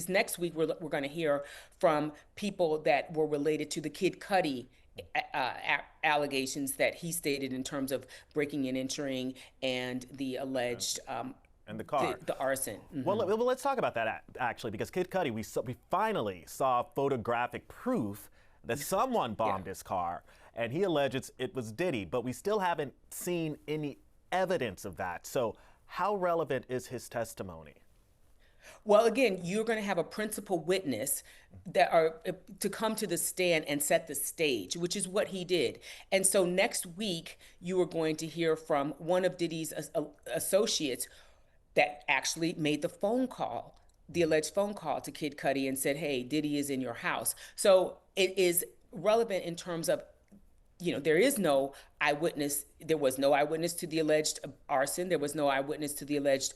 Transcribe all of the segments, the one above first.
because next week we're going to hear from people that were related to the Kid Cudi allegations that he stated in terms of breaking and entering and the alleged And the car. the arson. Well, let's talk about that actually, because Kid Cudi, we finally saw photographic proof that someone Yeah. bombed his car, and he alleges it was Diddy, but we still haven't seen any evidence of that. So, how relevant is his testimony? Well, again, you're going to have a principal witness that are to come to the stand and set the stage, which is what he did. And so next week, you are going to hear from one of Diddy's associates that actually made the phone call, the alleged phone call to Kid Cudi and said, "Hey, Diddy is in your house." So it is relevant in terms of, there is no eyewitness. There was no eyewitness to the alleged arson. There was no eyewitness to the alleged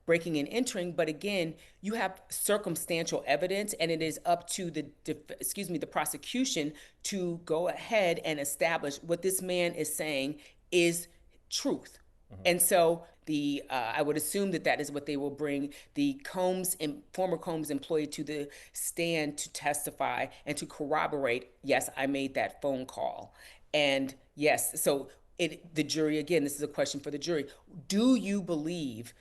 breaking and entering. But again, you have circumstantial evidence, and it is up to the prosecution to go ahead and establish what this man is saying is truth. And so I would assume that that is what they will bring the former Combs employee to the stand to testify and to corroborate. Yes, I made that phone call, and yes, so the jury, again, this is a question for the jury. Do you believe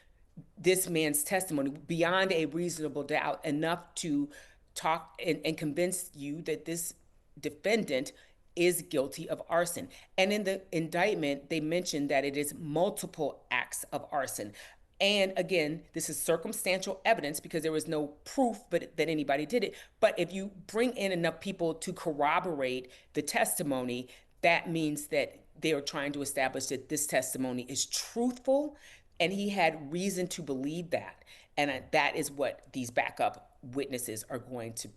this man's testimony beyond a reasonable doubt enough to talk and convince you that this defendant is guilty of arson? And in the indictment, they mentioned that it is multiple acts of arson. And again, this is circumstantial evidence because there was no proof that anybody did it. But if you bring in enough people to corroborate the testimony, that means that they are trying to establish that this testimony is truthful, and he had reason to believe that. And that is what these backup witnesses are going to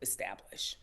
establish.